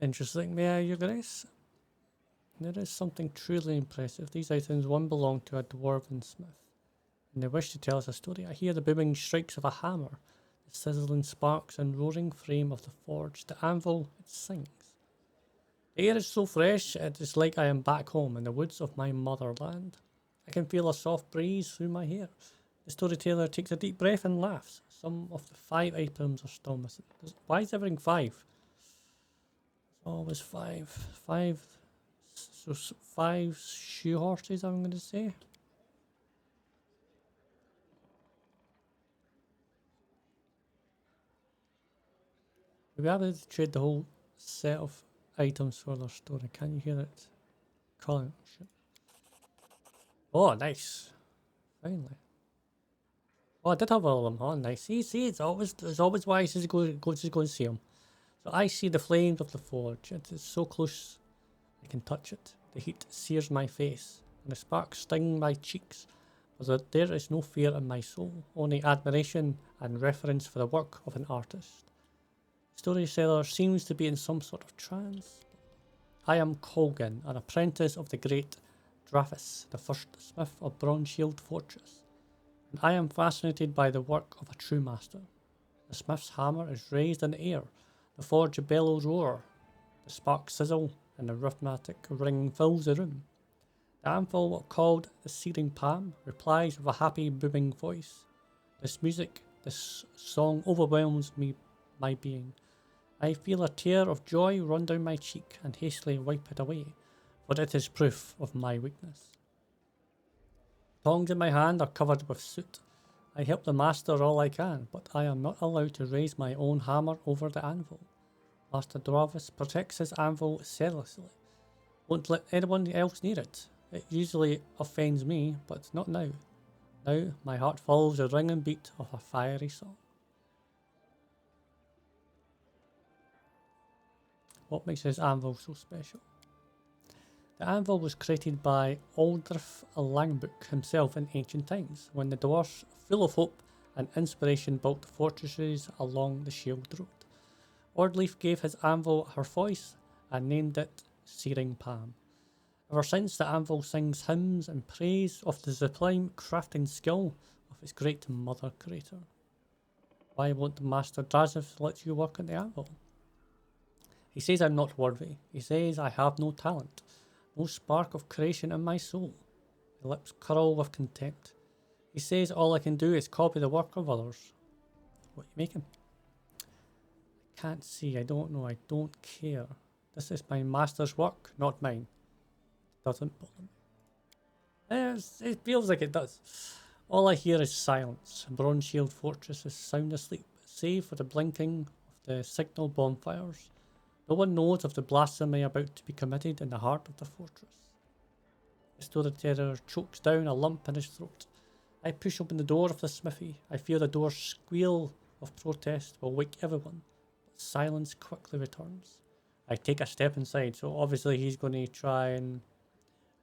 Interesting, may I, Your Grace? There is something truly impressive. These items one belong to a dwarven smith, and they wish to tell us a story. I hear the booming strikes of a hammer, the sizzling sparks and roaring frame of the forge. The anvil, it sings. The air is so fresh, it is like I am back home in the woods of my motherland. I can feel a soft breeze through my hair. The storyteller takes a deep breath and laughs. Some of the 5 items are still missing. Why is everything 5? It's always 5. 5. So 5 shoe horses, I'm going to say. We have to trade the whole set of items for their story. Can you hear it? Calling. Oh, nice. Finally. Oh, I did have all of them. Oh, nice. See, it's always wise to go and see them. So I see the flames of the forge. It is so close I can touch it. The heat sears my face, and the sparks sting my cheeks. But there is no fear in my soul, only admiration and reverence for the work of an artist. The storyteller seems to be in some sort of trance. I am Colgan, an apprentice of the great Draphis, the first smith of Bronze-Shield Fortress, and I am fascinated by the work of a true master. The smith's hammer is raised in the air, the forge bellows roar, the sparks sizzle, and the rhythmic ring fills the room. The anvil, called the searing palm, replies with a happy booming voice. This music, this song overwhelms me, my being. I feel a tear of joy run down my cheek and hastily wipe it away, for it is proof of my weakness. Tongs in my hand are covered with soot. I help the master all I can, but I am not allowed to raise my own hammer over the anvil. Master Dravis protects his anvil zealously. Won't let anyone else near it. It usually offends me, but not now. Now my heart follows the ringing beat of a fiery song. What makes his anvil so special? The anvil was created by Aldrich Langbrook himself in ancient times, when the dwarfs, full of hope and inspiration, built fortresses along the Shield Road. Ordleaf gave his anvil her voice and named it Searing Palm. Ever since, the anvil sings hymns in praise of the sublime crafting skill of its great mother creator. Why won't Master Drazif let you work on the anvil? He says I'm not worthy. He says I have no talent, no spark of creation in my soul. His lips curl with contempt. He says all I can do is copy the work of others. What are you making? I can't see, I don't know, I don't care. This is my master's work, not mine. It doesn't bother me. It feels like it does. All I hear is silence. Bronze-Shield Fortress is sound asleep, save for the blinking of the signal bonfires. No one knows of the blasphemy about to be committed in the heart of the fortress. The storyteller chokes down a lump in his throat. I push open the door of the smithy. I fear the door's squeal of protest will wake everyone, but silence quickly returns. I take a step inside, so obviously he's going to try and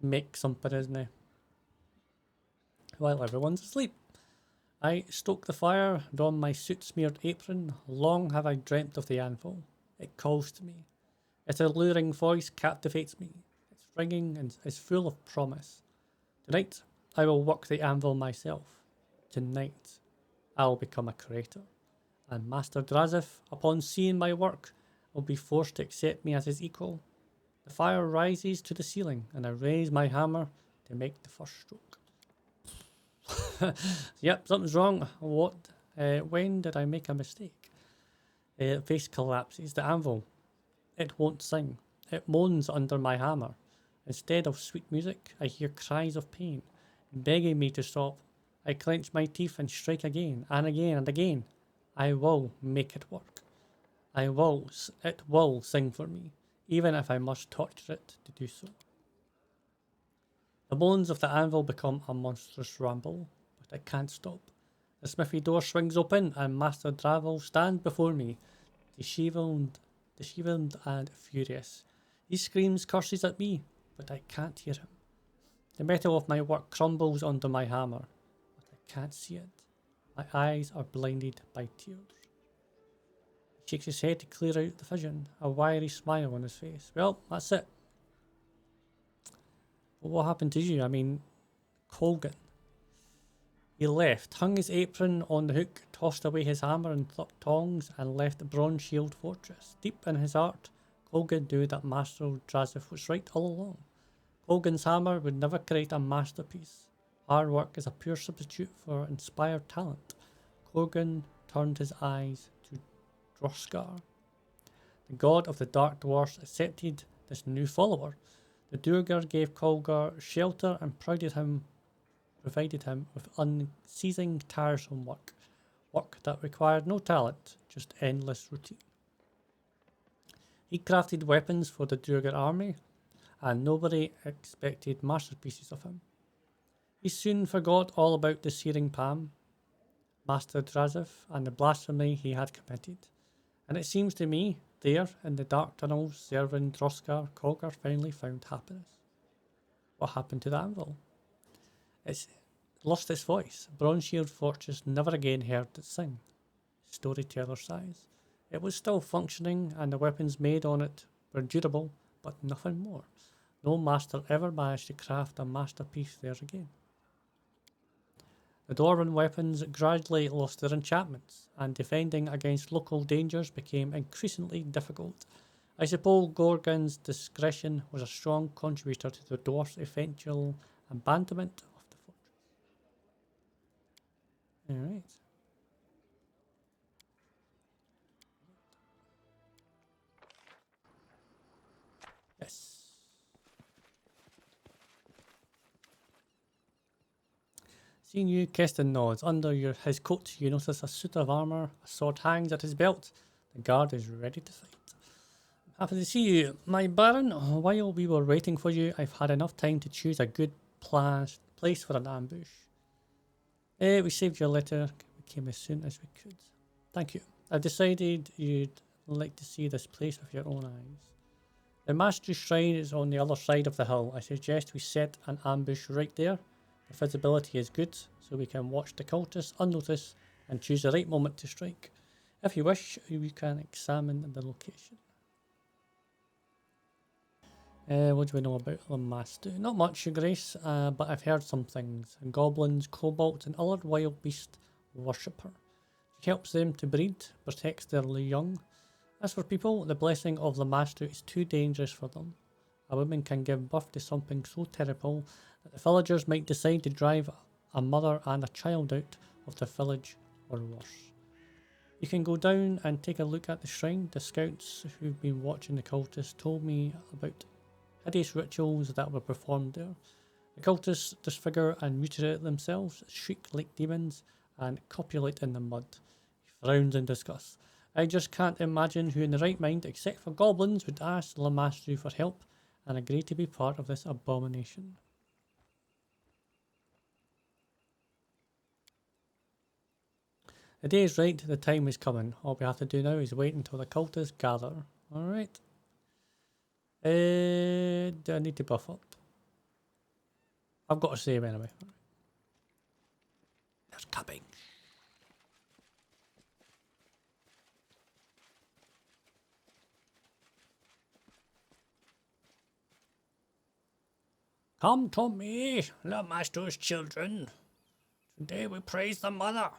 make something, isn't he? While everyone's asleep. I stoke the fire, don my soot-smeared apron. Long have I dreamt of the anvil. It calls to me. Its alluring voice captivates me. Its ringing and is full of promise. Tonight, I will work the anvil myself. Tonight, I will become a creator. And Master Drazif, upon seeing my work, will be forced to accept me as his equal. The fire rises to the ceiling, and I raise my hammer to make the first stroke. Yep, something's wrong. What? When did I make a mistake? Face collapses. The anvil. It won't sing. It moans under my hammer. Instead of sweet music, I hear cries of pain, begging me to stop. I clench my teeth and strike again, and again, and again. I will make it work. It will sing for me, even if I must torture it to do so. The moans of the anvil become a monstrous ramble, but I can't stop. The smithy door swings open, and Master Dravel stands before me, disheveled and furious. He screams curses at me, but I can't hear him. The metal of my work crumbles under my hammer, but I can't see it. My eyes are blinded by tears. shakes his head to clear out the vision, a wiry smile on his face. Well, that's it. But what happened to you? I mean, Colgan. He left, hung his apron on the hook, tossed away his hammer and tongs, and left the Bronze Shield Fortress. Deep in his heart, Colgan knew that Master Drazif was right all along. Colgan's hammer would never create a masterpiece. Hard work is a pure substitute for inspired talent. Colgan turned his eyes to Droskar. The god of the Dark Dwarfs accepted this new follower. The Duergar gave Colgar shelter and provided him with unceasing tiresome work that required no talent, just endless routine. He crafted weapons for the Duergar army, and nobody expected masterpieces of him. He soon forgot all about the searing palm, Master Drazif, and the blasphemy he had committed. And it seems to me, there in the dark tunnels serving Droskar, Colgar finally found happiness. What happened to the anvil? It's lost its voice. Bronze Shield Fortress never again heard it sing. Storyteller sighs. It was still functioning, and the weapons made on it were durable, but nothing more. No master ever managed to craft a masterpiece there again. The dwarven weapons gradually lost their enchantments, and defending against local dangers became increasingly difficult. I suppose Gorgon's discretion was a strong contributor to the dwarf's eventual abandonment of the fortress. Alright. Yes. Seeing you, Keston nods. Under his coat, you notice a suit of armour. A sword hangs at his belt. The guard is ready to fight. Happy to see you, my Baron. While we were waiting for you, I've had enough time to choose a good place for an ambush. We saved your letter. We came as soon as we could. Thank you. I've decided you'd like to see this place with your own eyes. The Mastery Shrine is on the other side of the hill. I suggest we set an ambush right there. The visibility is good, so we can watch the cultists unnoticed and choose the right moment to strike. If you wish, you can examine the location. What do we know about Lamasthu? Not much, Your Grace, but I've heard some things. Goblins, kobolds, and other wild beasts worship her. She helps them to breed, protects their young. As for people, the blessing of Lamasthu is too dangerous for them. A woman can give birth to something so terrible that the villagers might decide to drive a mother and a child out of the village or worse. You can go down and take a look at the shrine. The scouts who've been watching the cultists told me about hideous rituals that were performed there. The cultists disfigure and mutilate themselves, shriek like demons, and copulate in the mud. He frowns in disgust. I just can't imagine who in the right mind, except for goblins, would ask Lamasthu for help and agree to be part of this abomination. The day is right, the time is coming. All we have to do now is wait until the cultists gather. Alright. Do I need to buff up? I've got to save anyway. They're coming. Come to me, Lamasthu's children. Today we praise the mother.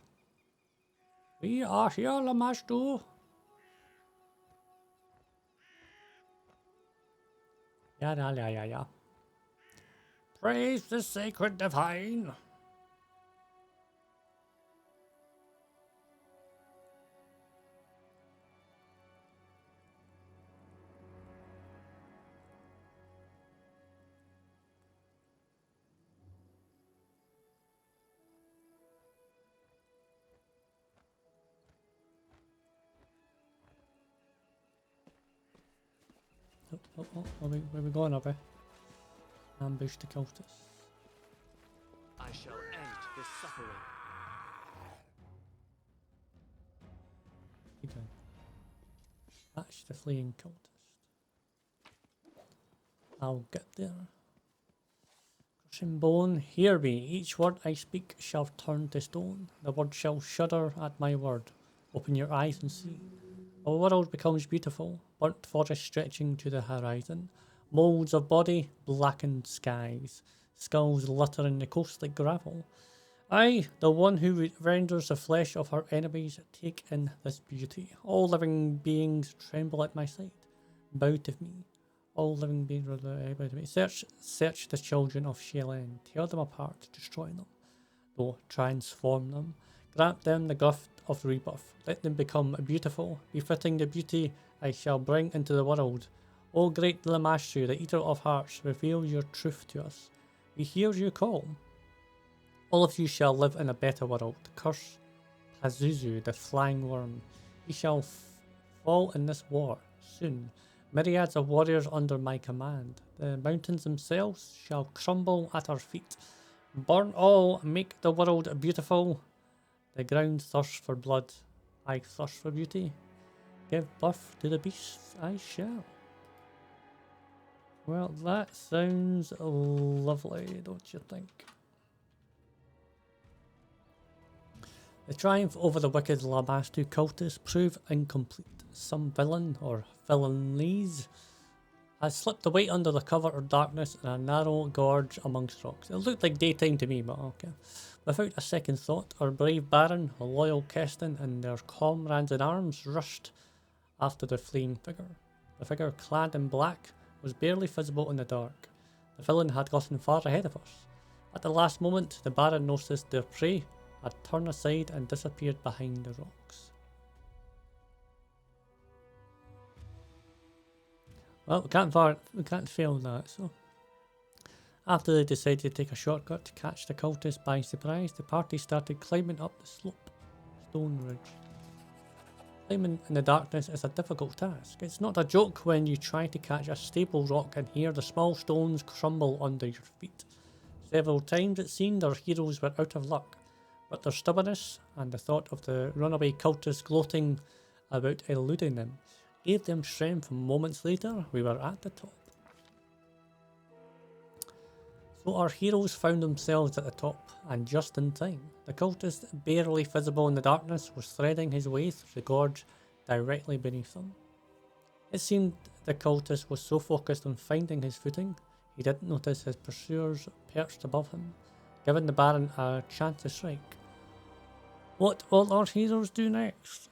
We are here, Lamasthu. Yeah. Praise the sacred divine. Where we going, Abby? Ambush the cultists. I shall end this suffering. You doing? Catch the fleeing cultist. I'll get there. Crushing bone, hear me. Each word I speak shall turn to stone. The word shall shudder at my word. Open your eyes and see. Our world becomes beautiful, burnt forest stretching to the horizon, moulds of body, blackened skies, skulls littering the coast like gravel. I, the one who renders the flesh of her enemies, take in this beauty. All living beings tremble at my sight, bow to me. All living beings bow to me. Search the children of Shelan, tear them apart, destroy them. Though transform them, grant them the gift of rebirth. Let them become beautiful, befitting the beauty I shall bring into the world. O great Lamasthu, the eater of hearts, reveal your truth to us. We hear you call. All of you shall live in a better world. Curse Pazuzu, the flying worm. He shall fall in this war soon. Myriads of warriors under my command. The mountains themselves shall crumble at our feet. Burn all, make the world beautiful. The ground thirsts for blood. I thirst for beauty. Give birth to the beasts I shall. Well, that sounds lovely, don't you think? The triumph over the wicked Lamasthu cultists prove incomplete. Some villain, or villainies, has slipped away under the cover of darkness in a narrow gorge amongst rocks. It looked like daytime to me, but okay. Without a second thought, our brave Baron, a loyal Keston, and their comrades in arms rushed after the fleeing figure. The figure, clad in black, was barely visible in the dark. The villain had gotten far ahead of us. At the last moment, the Baron noticed their prey had turned aside and disappeared behind the rocks. Well, we can't fail that, so. After they decided to take a shortcut to catch the cultists by surprise, the party started climbing up the stone ridge. Climbing in the darkness is a difficult task. It's not a joke when you try to catch a stable rock and hear the small stones crumble under your feet. Several times it seemed our heroes were out of luck, but their stubbornness and the thought of the runaway cultists gloating about eluding them gave them strength. Moments later, we were at the top. So our heroes found themselves at the top, and just in time. The cultist, barely visible in the darkness, was threading his way through the gorge directly beneath them. It seemed the cultist was so focused on finding his footing, he didn't notice his pursuers perched above him, giving the Baron a chance to strike. What will our heroes do next?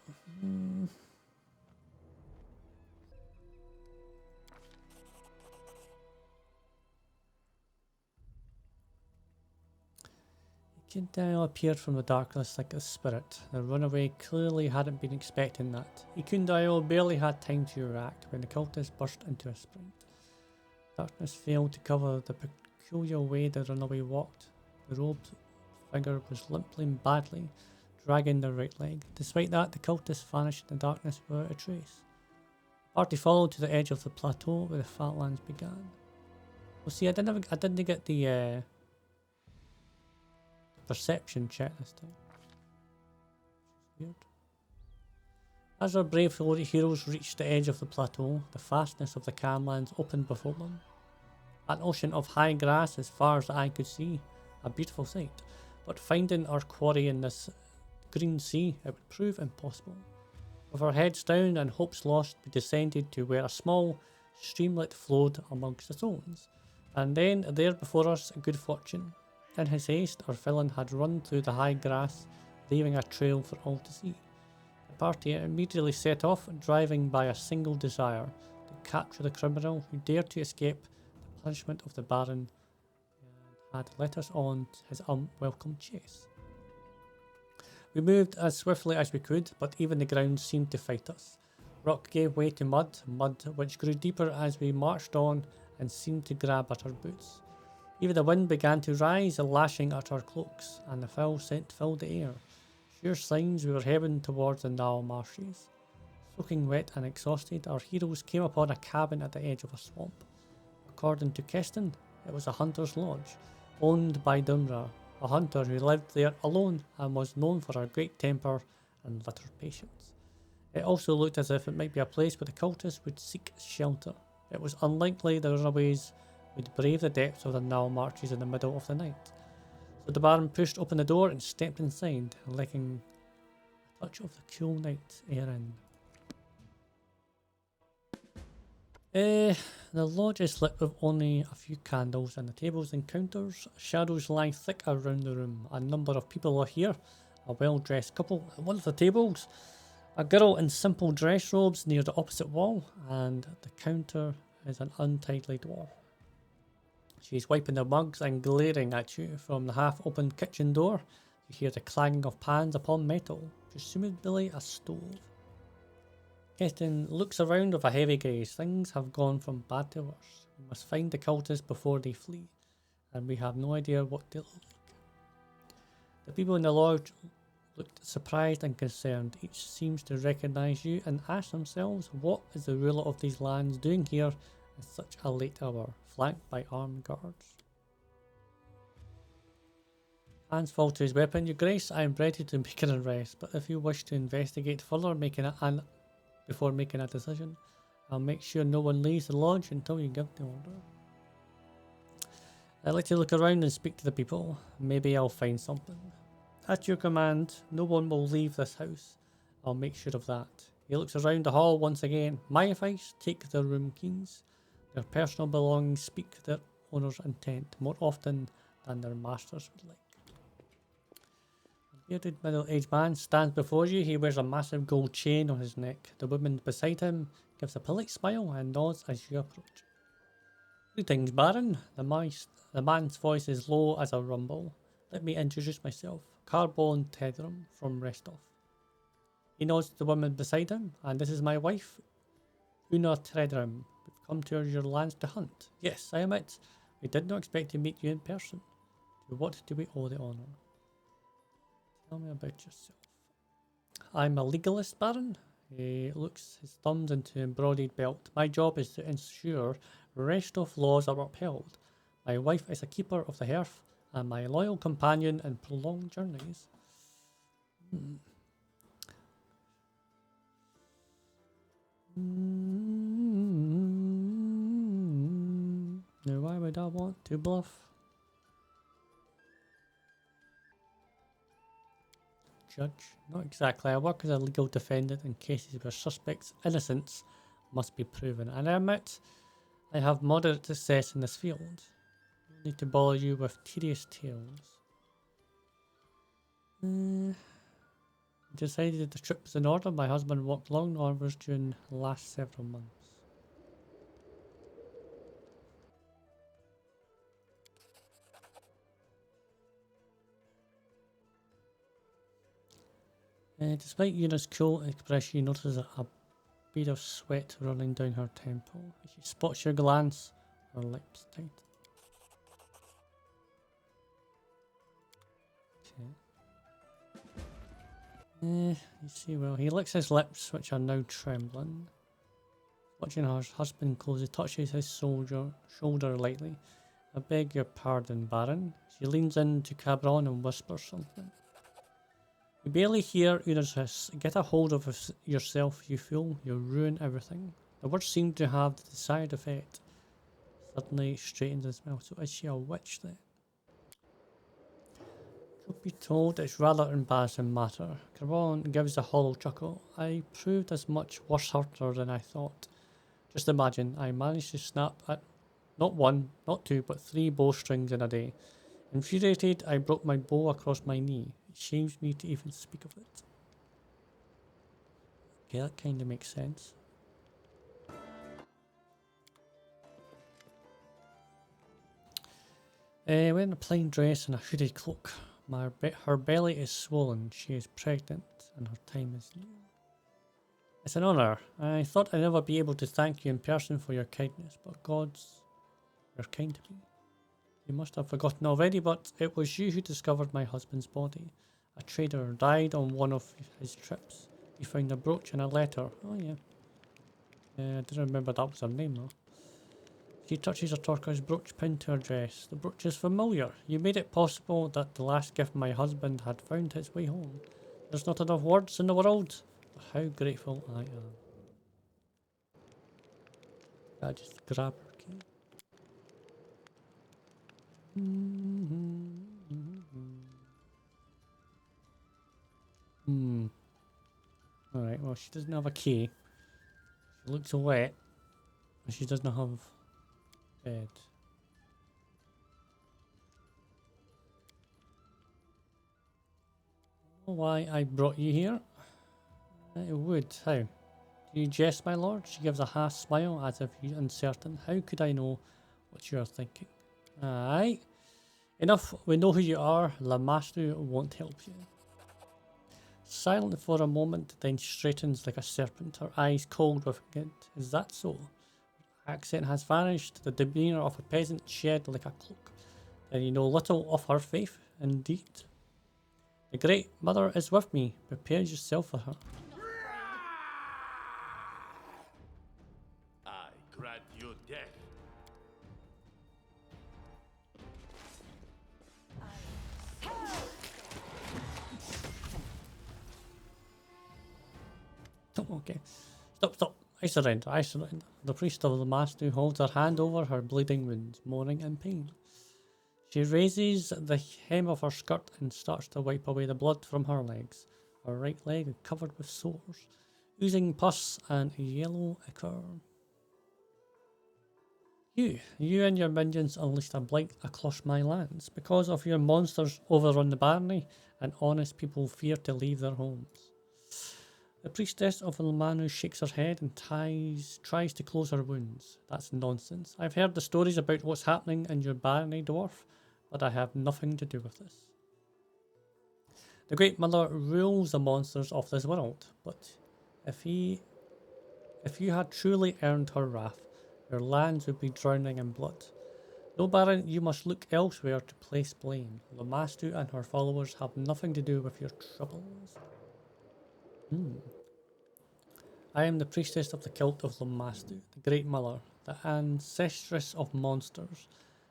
Kintao appeared from the darkness like a spirit. The runaway clearly hadn't been expecting that. Ikundao barely had time to react when the cultist burst into a sprint. Darkness failed to cover the peculiar way the runaway walked. The robed figure was limping badly, dragging their right leg. Despite that, the cultist vanished in the darkness without a trace. The party followed to the edge of the plateau where the flatlands began. Well, see, I didn't get the perception check this time. Weird. As our brave heroes reached the edge of the plateau, the fastness of the Camlands opened before them. An ocean of high grass as far as the eye could see, a beautiful sight, but finding our quarry in this green sea, it would prove impossible. With our heads down and hopes lost, we descended to where a small streamlet flowed amongst the stones, and then there before us, good fortune. In his haste, our villain had run through the high grass, leaving a trail for all to see. The party immediately set off, driving by a single desire, to capture the criminal who dared to escape the punishment of the Baron and had let us on his unwelcome chase. We moved as swiftly as we could, but even the ground seemed to fight us. Rock gave way to mud which grew deeper as we marched on and seemed to grab at our boots. Even the wind began to rise, lashing at our cloaks, and the foul scent filled the air. Sure signs we were heading towards the narrow marshes. Soaking wet and exhausted, our heroes came upon a cabin at the edge of a swamp. According to Keston, it was a hunter's lodge, owned by Dumra, a hunter who lived there alone and was known for her great temper and little patience. It also looked as if it might be a place where the cultists would seek shelter. It was unlikely the runaways would brave the depths of the narrow marshes in the middle of the night. So the Baron pushed open the door and stepped inside, licking a touch of the cool night air in. The lodge is lit with only a few candles and the tables and counters. Shadows lie thick around the room. A number of people are here. A well-dressed couple at one of the tables. A girl in simple dress robes near the opposite wall. And the counter is an untidy dwarf. She's wiping her mugs and glaring at you from the half-open kitchen door. You hear the clanging of pans upon metal, presumably a stove. Keston looks around with a heavy gaze. Things have gone from bad to worse. We must find the cultists before they flee, and we have no idea what they look like. The people in the lodge looked surprised and concerned. Each seems to recognise you and ask themselves, what is the ruler of these lands doing here at such a late hour, flanked by armed guards? Hands fall to his weapon. Your Grace, I am ready to make an arrest, but if you wish to investigate further, before making a decision, I'll make sure no one leaves the lodge until you give the order. I'd like to look around and speak to the people. Maybe I'll find something. At your command, no one will leave this house. I'll make sure of that. He looks around the hall once again. My advice, take their room keys. Their personal belongings speak their owner's intent more often than their masters would like. Bearded middle-aged man stands before you. He wears a massive gold chain on his neck. The woman beside him gives a polite smile and nods as you approach. Greetings, Baron. The man's voice is low as a rumble. Let me introduce myself. Carbon Tedrum from Restoff. He nods to the woman beside him, and this is my wife, Una Tredrum. We've come to your lands to hunt. Yes, I am it. We did not expect to meet you in person. To what do we owe the honour? Tell me about yourself. I'm a legalist, Baron. He looks his thumbs into an embroidered belt. My job is to ensure Restoff laws are upheld. My wife is a keeper of the hearth and my loyal companion in prolonged journeys. Now why would I want to bluff? Judge? Not exactly. I work as a legal defendant in cases where suspects' innocence must be proven, and I admit I have moderate success in this field. I don't need to bother you with tedious tales. Decided that the trip was in order. My husband worked long hours during the last several months. Despite Una's cool expression, you notice a bead of sweat running down her temple. She spots your glance, her lips tight. Okay. You see, well, he licks his lips, which are now trembling. Watching her husband closely touches his shoulder lightly. I beg your pardon, Baron. She leans in to Cabron and whispers something. You barely hear Una's hiss. Get a hold of yourself, you fool. You'll ruin everything. The words seem to have the desired effect. Suddenly straightens his mouth. So is she a witch then? Truth be told, it's rather embarrassing matter. Cabron gives a hollow chuckle. I proved as much worse hurter than I thought. Just imagine, I managed to snap at not one, not two, but 3 bowstrings in a day. Infuriated, I broke my bow across my knee. It shames me to even speak of it. Okay, that kind of makes sense. Wearing a plain dress and a hooded cloak. Her belly is swollen. She is pregnant and her time is near. It's an honour. I thought I'd never be able to thank you in person for your kindness, but gods, you're kind to me. You must have forgotten already, but it was you who discovered my husband's body. A trader died on one of his trips. He found a brooch and a letter. Oh yeah. I didn't remember that was her name though. She touches a turquoise brooch pinned to her dress. The brooch is familiar. You made it possible that the last gift my husband had found its way home. There's not enough words in the world. How grateful I am. I just grab her key. Alright, well she doesn't have a key. She looks wet. She doesn't have bed. Why I brought you here? It would. How? Do you jest, my lord? She gives a half smile as if you're uncertain. How could I know what you are thinking? Aye. Enough. We know who you are. Lamasthu won't help you. Silent for a moment, then straightens like a serpent, her eyes cold with glint. Is that so? Her accent has vanished, the demeanour of a peasant shed like a cloak. Then you know little of her faith, indeed. The Great Mother is with me. Prepare yourself for her. I grant you death. Okay. Stop. I surrender. The priest of Lamasthu holds her hand over her bleeding wounds, moaning in pain. She raises the hem of her skirt and starts to wipe away the blood from her legs. Her right leg is covered with sores, oozing pus and yellow ichor. You and your minions unleashed a blight across my lands. Because of your monsters overrun the barony, and honest people fear to leave their homes. The priestess of Lamasthu shakes her head and tries to close her wounds. That's nonsense. I've heard the stories about what's happening in your barony, dwarf, but I have nothing to do with this. The Great Mother rules the monsters of this world, but if you had truly earned her wrath, your lands would be drowning in blood. No, Baron, you must look elsewhere to place blame. Lamasthu and her followers have nothing to do with your troubles. I am the priestess of the cult of Lamasthu, the Great Mother, the ancestress of monsters.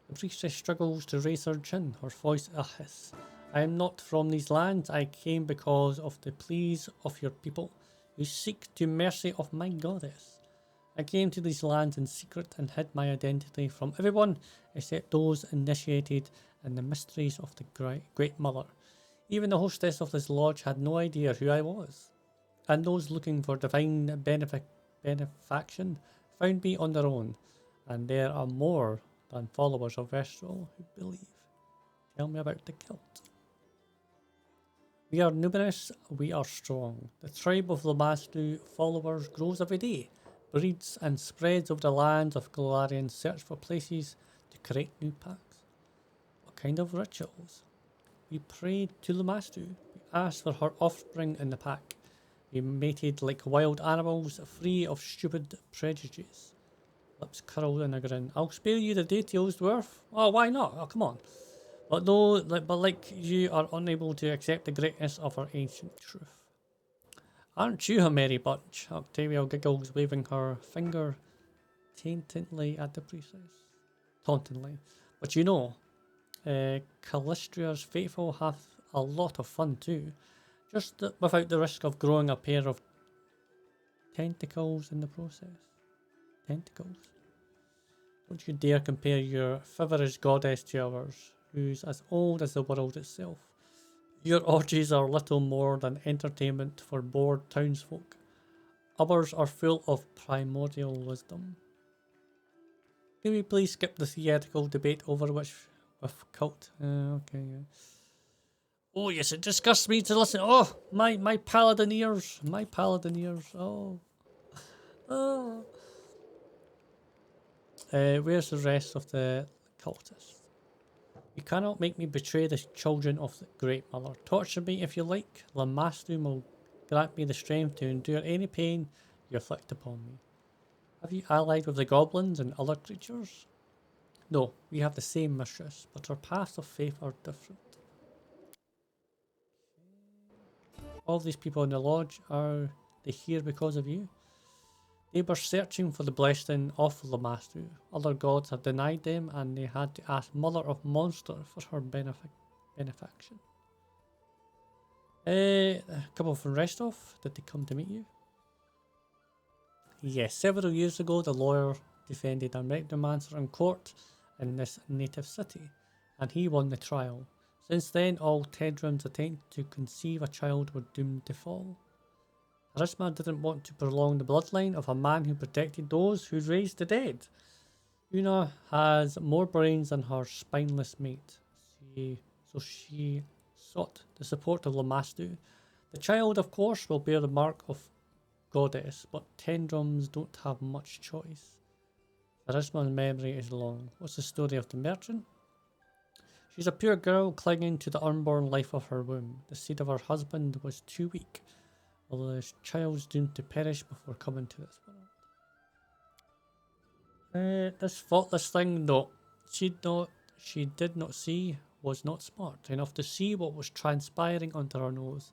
The priestess struggles to raise her chin, her voice a hiss. I am not from these lands. I came because of the pleas of your people, who seek to mercy of my goddess. I came to these lands in secret and hid my identity from everyone except those initiated in the mysteries of the Great Mother. Even the hostess of this lodge had no idea who I was. And those looking for divine benefaction found me on their own, and there are more than followers of Vestral who believe. Tell me about the cult. We are numerous, we are strong. The tribe of Lamasthu followers grows every day, breeds and spreads over the lands of Glorian, search for places to create new packs. What kind of rituals? We prayed to Lamasthu. We asked for her offspring in the pack. We mated like wild animals, free of stupid prejudices. Lips curled in a grin. I'll spare you the details, dwarf. Oh, why not? Oh, come on. But like you are unable to accept the greatness of our ancient truth. Aren't you a merry bunch? Octavia giggles, waving her finger tauntingly at the priestess. But you know, Callistria's faithful have a lot of fun too. Just without the risk of growing a pair of tentacles in the process. Tentacles. Don't you dare compare your feverish goddess to ours, who's as old as the world itself. Your orgies are little more than entertainment for bored townsfolk. Ours are full of primordial wisdom. Can we please skip the theatrical debate over which with cult? Okay, yeah. Oh yes, it disgusts me to listen. Oh, my paladin ears. My paladin ears. Oh. Where's the rest of the cultists? You cannot make me betray the children of the Great Mother. Torture me if you like. Lamasthu will grant me the strength to endure any pain you inflict upon me. Have you allied with the goblins and other creatures? No, we have the same mistress, but our paths of faith are different. All these people in the lodge, are they here because of you? They were searching for the blessing of Lamasthu. Other gods have denied them, and they had to ask Mother of Monster for her benefaction. A couple from Restov, did they come to meet you? Yes, several years ago the lawyer defended a necromancer in court in this native city, and he won the trial. Since then, all Tedrum's attempts to conceive a child were doomed to fall. Harisma didn't want to prolong the bloodline of a man who protected those who raised the dead. Una has more brains than her spineless mate, so she sought the support of Lamasthu. The child, of course, will bear the mark of goddess, but Tendrums don't have much choice. Harisma's memory is long. What's the story of the merchant? She's a pure girl clinging to the unborn life of her womb. The seed of her husband was too weak, although the child's doomed to perish before coming to this world. This thoughtless thing, no. She did not see, was not smart enough to see what was transpiring under her nose.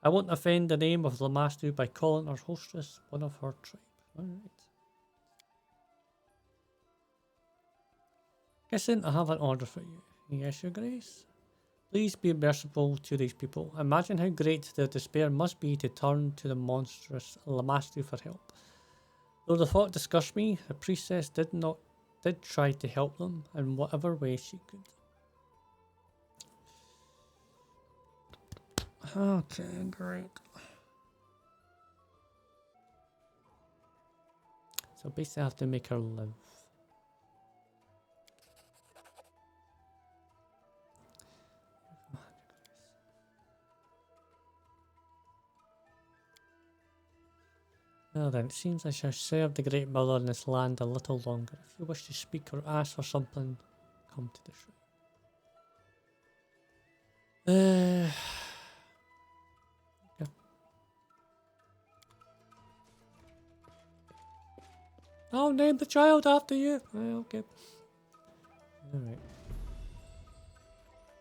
I won't offend the name of Lamasthu by calling her hostess one of her tribe. Alright. Guessing I have an order for you. Yes, your grace. Please be merciful to these people. Imagine how great their despair must be to turn to the monstrous Lamasthu for help. Though the thought disgusted me, the priestess did try to help them in whatever way she could. Okay, great. So basically I have to make her live. Well then, it seems I shall serve the Great Mother in this land a little longer. If you wish to speak or ask for something, come to the shrine. Okay. I'll name the child after you. Okay. Alright.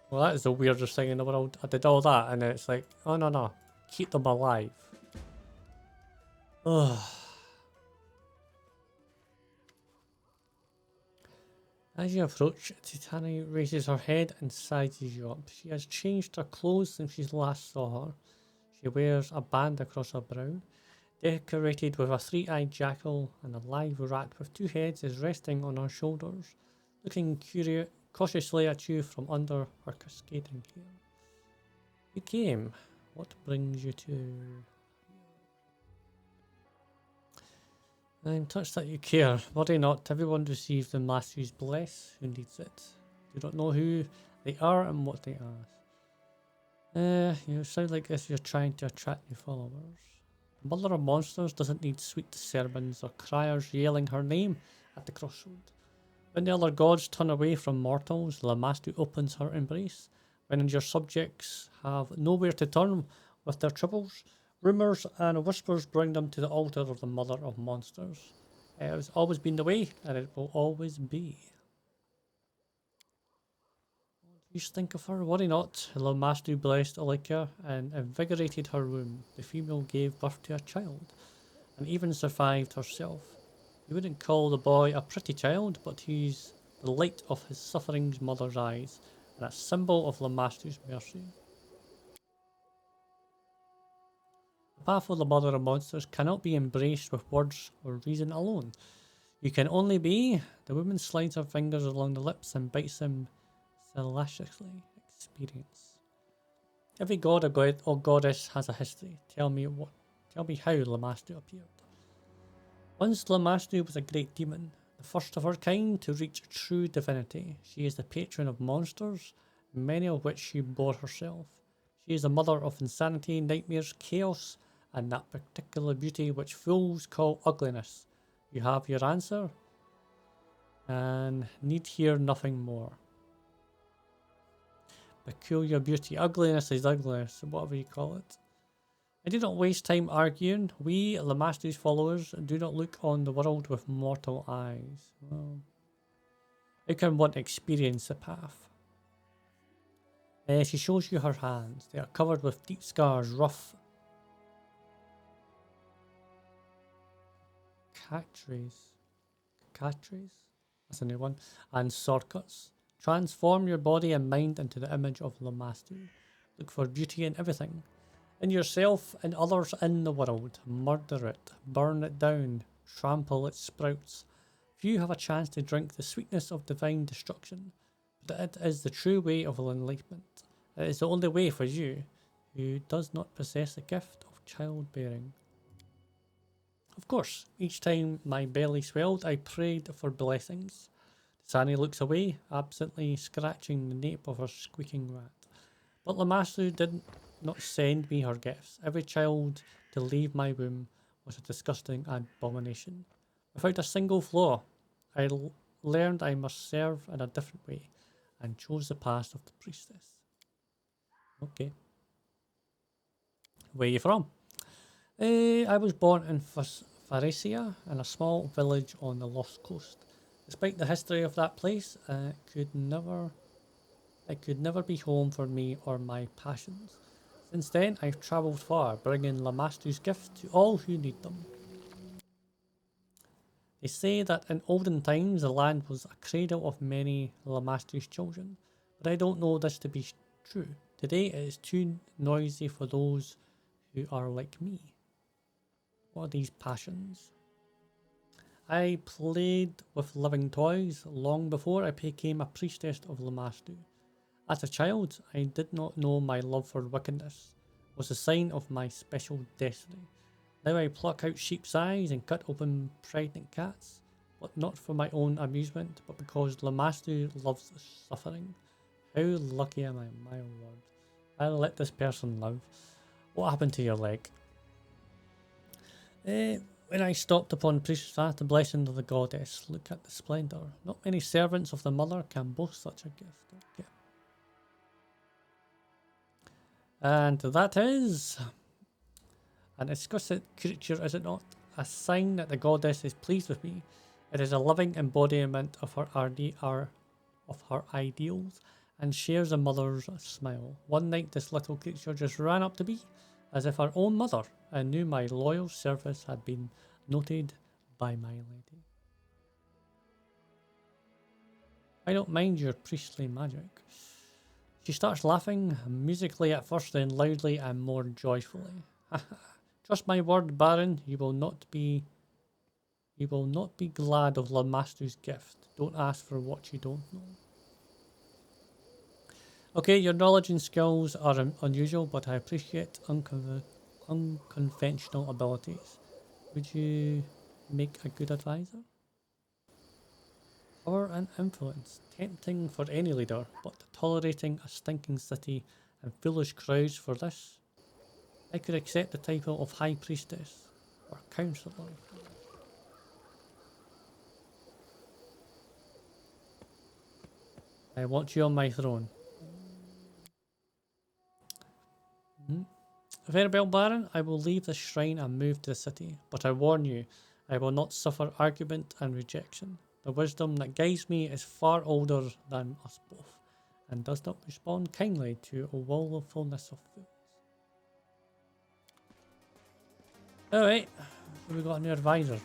Well, that is the weirdest thing in the world. I did all that and then it's like, oh no. Keep them alive. Ugh. As you approach, Tsanna raises her head and sizes you up. She has changed her clothes since she last saw her. She wears a band across her brow. Decorated with a three-eyed jackal and a live rat with two heads is resting on her shoulders, looking cautiously at you from under her cascading hair. You came. What brings you to... I'm touched that you care. Worry not, everyone receives the Lamasthu's bless who needs it. You don't know who they are and what they ask. You sound like if you're trying to attract new followers. The Mother of Monsters doesn't need sweet sermons or criers yelling her name at the crossroad. When the other gods turn away from mortals, Lamasthu opens her embrace. When your subjects have nowhere to turn with their troubles, rumours and whispers bring them to the altar of the Mother of Monsters. It has always been the way, and it will always be. You think of her, worry not. Lamasthu blessed Alika and invigorated her womb. The female gave birth to a child, and even survived herself. You wouldn't call the boy a pretty child, but he's the light of his suffering's mother's eyes, and a symbol of Lamasthu's mercy. The path of the Mother of Monsters cannot be embraced with words or reason alone. You can only be. The woman slides her fingers along the lips and bites them salaciously. Experience. Every god or goddess has a history. Tell me how Lamasthu appeared. Once Lamasthu was a great demon, the first of her kind to reach true divinity. She is the patron of monsters, many of which she bore herself. She is the mother of insanity, nightmares, chaos, and that particular beauty which fools call ugliness. You have your answer, and need hear nothing more. Peculiar beauty. Ugliness is ugliness, whatever you call it. I do not waste time arguing. We, Lamasthu's followers, do not look on the world with mortal eyes. Well, how can one experience the path? She shows you her hands. They are covered with deep scars, rough cicatrices? That's a new one. And sword cuts. Transform your body and mind into the image of Lamasthu. Look for beauty in everything. In yourself and others in the world. Murder it. Burn it down. Trample its sprouts. Few have a chance to drink the sweetness of divine destruction. But it is the true way of enlightenment. It is the only way for you who does not possess the gift of childbearing. Of course, each time my belly swelled, I prayed for blessings. Tsanna looks away, absently scratching the nape of her squeaking rat. But Lamasthu did not send me her gifts. Every child to leave my womb was a disgusting abomination. Without a single flaw, I learned I must serve in a different way, and chose the path of the priestess. Okay. Where are you from? I was born in Pharesia, in a small village on the Lost Coast. Despite the history of that place, it could never be home for me or my passions. Since then, I've travelled far, bringing Lamasthu's gifts to all who need them. They say that in olden times the land was a cradle of many Lamasthu's children, but I don't know this to be true. Today it is too noisy for those who are like me. What are these passions? I played with living toys long before I became a priestess of Lamasthu. As a child, I did not know my love for wickedness was a sign of my special destiny. Now I pluck out sheep's eyes and cut open pregnant cats, but not for my own amusement, but because Lamasthu loves suffering. How lucky am I, my lord. I'll let this person live. What happened to your leg? When I stopped upon priest's path, the blessing of the goddess, look at the splendour. Not many servants of the mother can boast such a gift. Okay. And that is an exquisite creature, is it not? A sign that the goddess is pleased with me. It is a living embodiment of her ideals and shares a mother's smile. One night this little creature just ran up to me as if her own mother and knew my loyal service had been noted by my lady. I don't mind your priestly magic. She starts laughing, musically at first, then loudly and more joyfully. Trust my word, Baron, you will not be glad of Lamasthu's gift. Don't ask for what you don't know. Okay, your knowledge and skills are unusual, but I appreciate unconventional abilities. Would you make a good advisor? Power and influence, tempting for any leader, but tolerating a stinking city and foolish crowds for this. I could accept the title of High Priestess or Counselor. I want you on my throne. Very well, Baron, I will leave this shrine and move to the city, but I warn you, I will not suffer argument and rejection. The wisdom that guides me is far older than us both, and does not respond kindly to a willfulness of fools. Alright, so we got a new advisor.